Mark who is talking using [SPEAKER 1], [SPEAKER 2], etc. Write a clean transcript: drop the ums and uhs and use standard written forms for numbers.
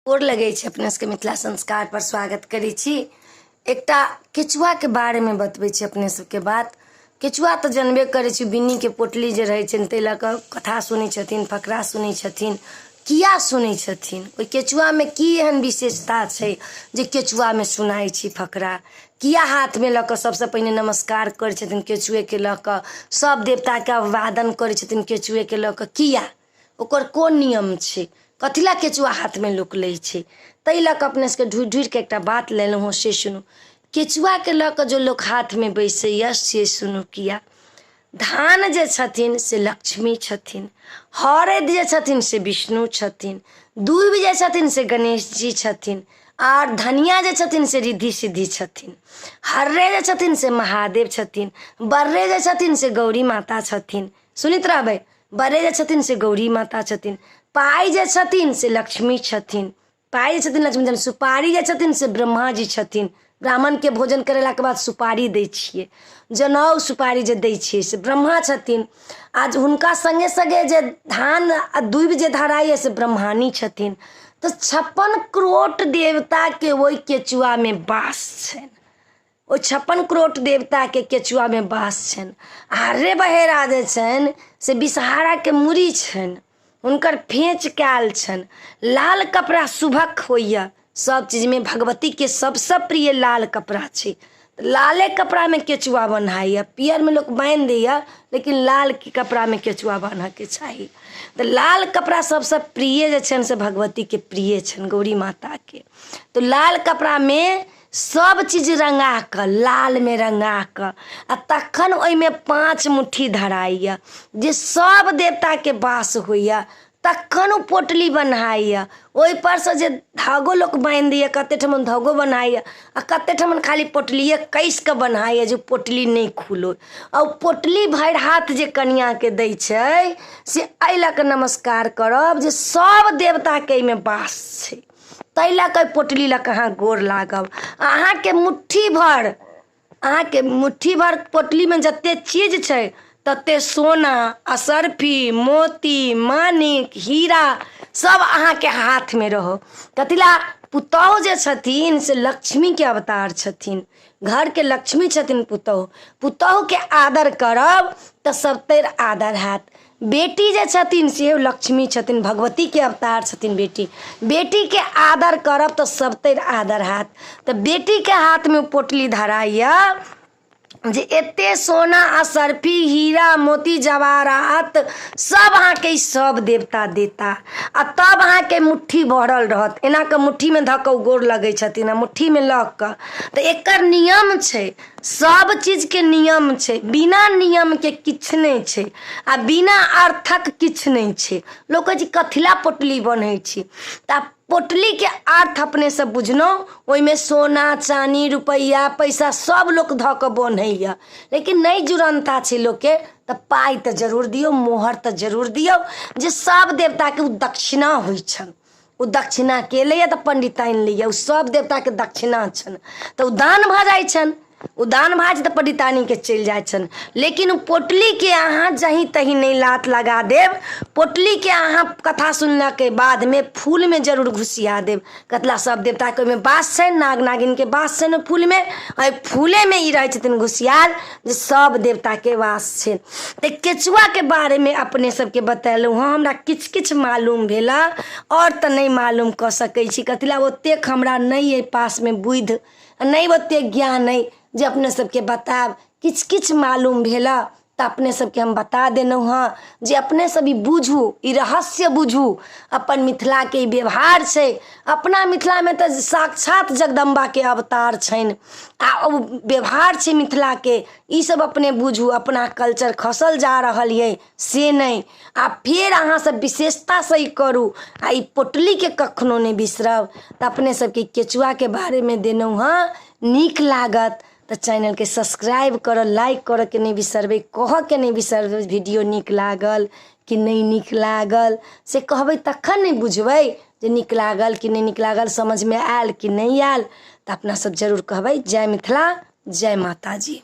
[SPEAKER 1] गोर लगे अपने सबके मिथिला संस्कार पर स्वागत करी छी। एकटा केचुआ के बारे में बतबै छी अपने सबके बात। केचुआ तो जनबे करे छी बिन्नी के पोटली जे रहे छै तै लऽ कऽ कथा सुनै छथिन, फकरा सुनै छथिन। किया सुनै छथिन? ओइ केचुआ में की एहन विशेषता छै जे केचुआ में सुनाई छी फकरा? किया हाथ में लऽ कऽ सबसे पहिने नमस्कार करै छथिन केचुए के लऽ कऽ, सब देवता के अभिवादन करै छथिन केचुए के लऽ कऽ? किया? ओकर कोन नियम छै? कथिला केचुआ हाथ में लोक लै छै? तै लऽ कऽ अपने सबके ढूढ़ ढूढ़ के एकटा बात लेलहुँ से सुनू। केचुआ के लऽ कऽ जो लोक हाथ में बैसैया से सुनू किया। धान जे छथिन से लक्ष्मी छथिन, हरद जे छथिन से विष्णु छथिन, दूब जे छथिन से गणेश जी छथिन, और धनिया जे छथिन से रिद्धि सिद्धि छथिन, हर्रे जे छथिन से महादेव छथिन, बर्रे जे छथिन से गौरी माता छथिन। सुनित रहबै, बर्रे जे छथिन से गौरी माता छथिन, पाई जे छथिन से लक्ष्मी छथिन, पाई जे छथिन लक्ष्मी छथिन, सुपारी जे छथिन से ब्रह्मा जी छथिन। ब्राह्मण के भोजन करेला के बाद सुपारी दै छियै, जनऊ सुपारी जे दै छियै से ब्रह्मा छथिन। आज हुनका संगे संगे जे धान आ दूब जे धराइए से ब्रह्मानी छथिन। तो 56 करोड़ देवता के ओइ केचुआ में वास छनि। ओ 56 करोड़ देवता के केचुआ में वास छनि। हर्रे बहेरा जे छनि से विषहारा के मुरी छनि, उनकर फेंच कैल छनि। लाल कपड़ा शुभक होइया, सब चीज में भगवती के सबसे प्रिय लाल कपड़ा छै। लाले कपड़ा में केचुआ बन्हाइया, पियर में लोग बांध दैया लेकिन लाल के कपड़ा में केचुआ बांधे के चाहिए। तो लाल कपड़ा सबसे प्रिय जे छनि से भगवती के प्रिय छनि, गौरी माता के। तो लाल कपड़ा में सब चीज रंगा कर, लाल में रंगा कर आ तखन ओइ में 5 मुट्ठी धराइया जे सब देवता के वास होइया। तखन उ पोटली बन्हाइया, ओइ पर से जे धागो लोक बांध दैया, कते ठमन धागो बन्हाइया आ कते ठमन खाली पोटलिए कैस के बन्हाइया जे पोटली नहीं खुलो। और पोटली भर हाथ जे कन्या के दै छै से एहि लऽ कऽ नमस्कार करब जे सब देवता के में वास छै। तै लऽ कऽ पोटली लऽ कऽ अहाँ गोर लागब। अहाँ के मुट्ठी भर पोटली में जते चीज छै तते सोना, असरफी, मोती, मानिक, हीरा सब अहाँ के हाथ में रहो। कथिला पुतौह जे छथिन से लक्ष्मी के अवतार छथिन, घर के लक्ष्मी छथिन पुतौह। पुतौह के आदर करब तो सबतर आदर हैत। बेटी जे छथिन से लक्ष्मी छथिन, भगवती के अवतार छथिन बेटी। बेटी के आदर करब तो सबतर आदर हैत। तो बेटी के हाथ में पोटली धराइया जे एते सोना, असरफी, हीरा, मोती, जवाहरात सब अहाँ के सब देवता देता आ तब अहाँ के मुट्ठी भरल रहत। एना के मुट्ठी में धऽ कऽ गोर लगै छथिन आ मुट्ठी में लऽ कऽ। तो एकर नियम छै, सब चीज के नियम छै, बिना नियम के किछ नहीं छै आ बिना अर्थक किछ नहीं छै। लोक कहै छै कथिला पोटली बन्है छी, तऽ पोटली के अर्थ अपने सब बुझलहुँ। ओइ में सोना, चानी, रुपैया, पैसा सब लोक धऽ कऽ बन्हैया, लेकिन नहीं जुड़नता छै लोक के। तऽ पाई तऽ जरूर दियौ, मोहर तऽ जरूर दियौ जे सब देवता के उ दक्षिणा होइ छनि। उ दक्षिणा के लैया तऽ पंडिताइन लैया, उ सब देवता के दक्षिणा छनि। तऽ उ दान भऽ जाइ छनि, उ दान भाज तऽ पंडितानी के चलि जाइ छनि। लेकिन उ पोटली के अहाँ जहीं तहीं नहीं लात लगा देब। पोटली के अहाँ कथा सुनला के बाद में फूल में जरूर घुसिया देब। कतला सब देवता के में वास छै, नाग नागिन के वास छै फूल में, और फूले में ई रहे छथिन घुसियाल जे सब देवता के वास छै। ते केचुआ के बारे में अपने सबके बतेलहुँ हँ। हमरा किछ किछ मालूम भेला और तो नहीं मालूम कऽ सकै छी। कथिला ओतेक हमरा नहीं पास में बुद्धि, नहीं ओते ज्ञान नहीं जे अपने सबके बताब। किछ किछ मालूम भेला तो अपने सबके हम बता देलहुँ हाँ, जे अपने सब ई बुझू, ई रहस्य बुझू। अपन मिथिला के व्यवहार छै, अपना मिथिला में तो साक्षात जगदम्बा के अवतार छनि आ व्यवहार छै मिथिला के। ई सब अपने बुझू। अपना कल्चर खसल जा रहल ये से नहीं, आ फिर अहाँ सब विशेषता से ही करू आ ई पोटली के कखनो नहीं बिसरब। तो अपने सबके केचुआ के बारे में देलहुँ हाँ। नीक लागत तो चैनल के सब्सक्राइब कर, लाइक कर के नहीं बिसरबै, कह के नहीं बिसरबै वीडियो नीक लागल कि नहीं नीक लागल से कहबै तखन नहीं बुझबै जे नीक लागल कि नहीं नीक लागल, समझ में आयल कि नहीं आयल। तो अपना सब जरूर कहबै जय मिथिला, जय माता जी।